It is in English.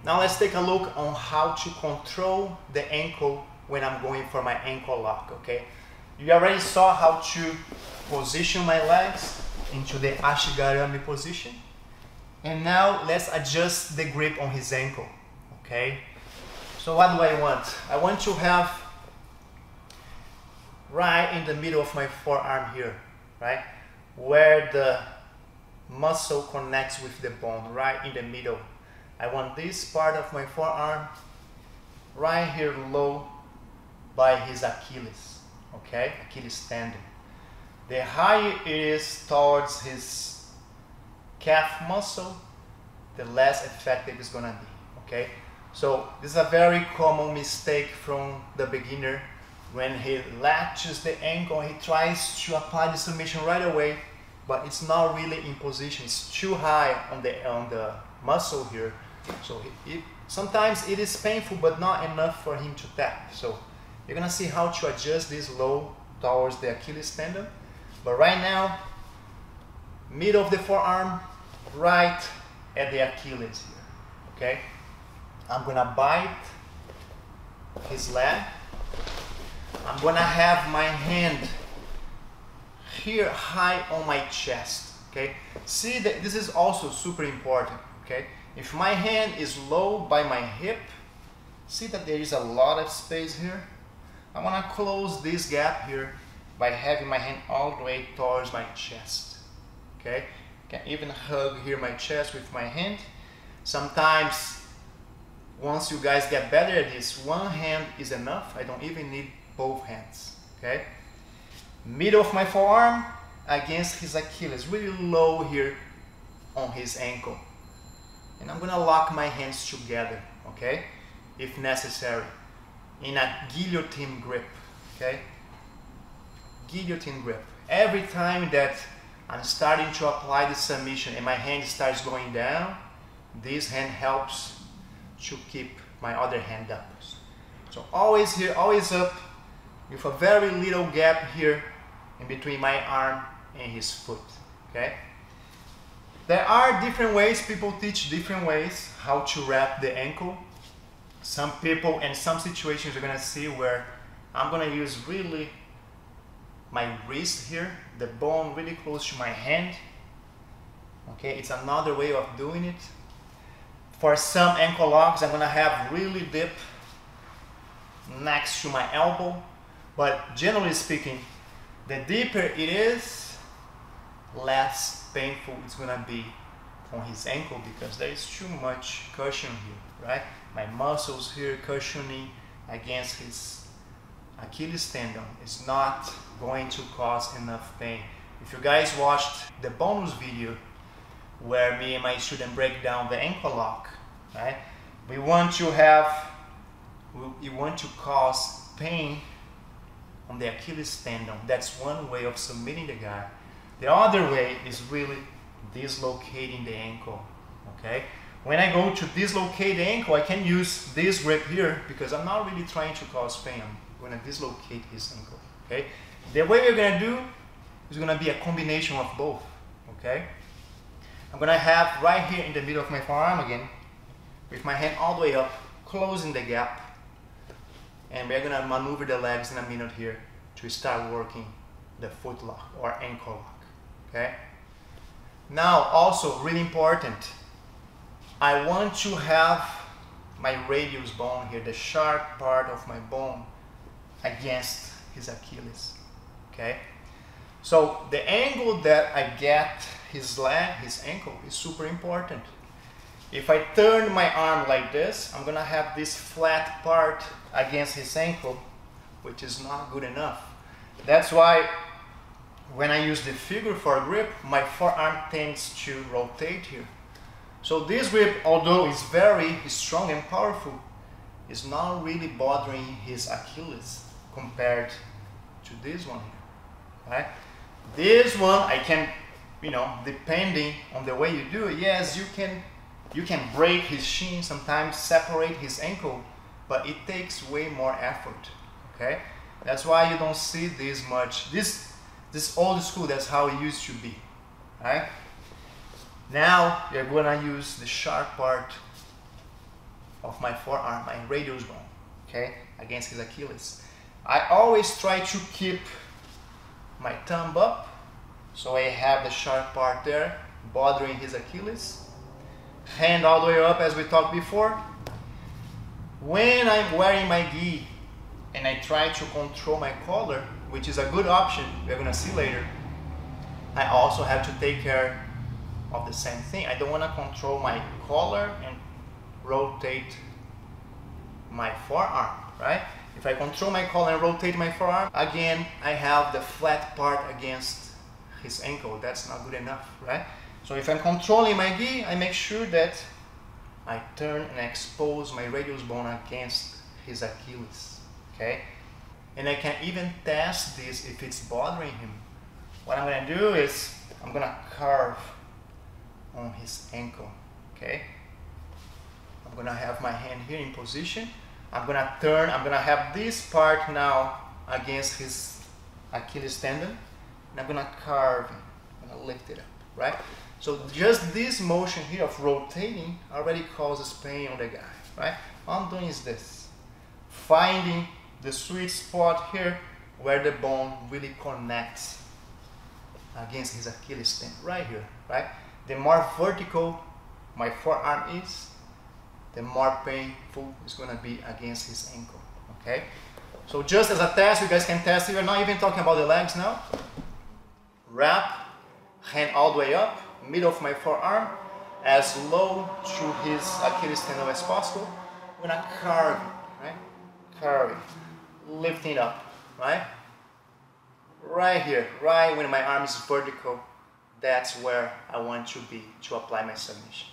Now let's take a look on how to control the ankle when I'm going for my ankle lock, okay? You already saw how to position my legs into the Ashi Garami position. And now let's adjust the grip on his ankle, okay? So what do I want? I want to have right in the middle of my forearm here, right? Where the muscle connects with the bone, right in the middle. I want this part of my forearm right here low by his Achilles, okay? Achilles tendon. The higher it is towards his calf muscle, the less effective it's gonna be, okay? So this is a very common mistake from the beginner. When he latches the ankle, he tries to apply the submission right away, but it's not really in position. It's too high on the muscle here. So sometimes it is painful, but not enough for him to tap. So you're gonna see how to adjust this low towards the Achilles tendon. But right now, middle of the forearm, right at the Achilles here, okay? I'm gonna bite his leg. I'm gonna have my hand here high on my chest, okay? See that this is also super important, okay? If my hand is low by my hip, see that there is a lot of space here? I wanna close this gap here by having my hand all the way towards my chest, okay? Can even hug here my chest with my hand. Sometimes, once you guys get better at this, one hand is enough. I don't even need both hands, okay? Middle of my forearm against his Achilles, really low here on his ankle. And I'm gonna lock my hands together, okay? If necessary, in a guillotine grip, okay? Guillotine grip. Every time that I'm starting to apply the submission and my hand starts going down, this hand helps to keep my other hand up. So always here, always up, with a very little gap here in between my arm and his foot, okay? There are different ways, people teach different ways how to wrap the ankle. Some people and some situations you're gonna see where I'm gonna use really my wrist here, the bone really close to my hand, okay? It's another way of doing it. For some ankle locks, I'm gonna have really deep next to my elbow, but generally speaking, the deeper it is, less painful it's gonna be on his ankle because there is too much cushion here, right? My muscles here cushioning against his Achilles tendon is not going to cause enough pain. If you guys watched the bonus video where me and my student break down the ankle lock, right? We want to cause pain on the Achilles tendon. That's one way of submitting the guy. The other way is really dislocating the ankle, okay? When I go to dislocate the ankle, I can use this grip here because I'm not really trying to cause pain. I'm gonna dislocate his ankle, okay? The way we're gonna do is gonna be a combination of both, okay? I'm gonna have right here in the middle of my forearm again, with my hand all the way up, closing the gap. And we're gonna maneuver the legs in a minute here to start working the foot lock or ankle lock, okay? Now, also really important, I want to have my radius bone here, the sharp part of my bone against his Achilles, okay? So the angle that I get his leg, his ankle, is super important. If I turn my arm like this, I'm gonna have this flat part against his ankle, which is not good enough. That's why when I use the figure four grip, my forearm tends to rotate here. So this grip, although it's very strong and powerful, is not really bothering his Achilles compared to this one here, right? This one I can, you know, depending on the way you do it, yes, you can break his shin, sometimes separate his ankle, but it takes way more effort, okay? That's why you don't see this much. This old school, that's how it used to be, right? Now you're gonna use the sharp part of my forearm, my radius bone, okay, against his Achilles. I always try to keep my thumb up, so I have the sharp part there bothering his Achilles. Hand all the way up as we talked before. When I'm wearing my gi and I try to control my collar, which is a good option, we're gonna see later, I also have to take care of the same thing. I don't wanna control my collar and rotate my forearm, right? If I control my collar and rotate my forearm, again, I have the flat part against his ankle. That's not good enough, right? So if I'm controlling my gi, I make sure that I turn and expose my radius bone against his Achilles, okay? And I can even test this if it's bothering him. What I'm gonna do is, I'm gonna carve on his ankle, okay? I'm gonna have my hand here in position. I'm gonna turn, I'm gonna have this part now against his Achilles tendon, and I'm gonna carve it, I'm gonna lift it up, right? So just this motion here of rotating already causes pain on the guy, right? All I'm doing is this, finding the sweet spot here where the bone really connects against his Achilles tendon, right here, right? The more vertical my forearm is, the more painful it's gonna be against his ankle, okay? So just as a test, you guys can test it. We're not even talking about the legs now. Wrap, hand all the way up, middle of my forearm, as low to his Achilles tendon as possible. I'm gonna carve it, right? Carve it, lifting up, right? Right here, right when my arm is vertical, that's where I want to be to apply my submission.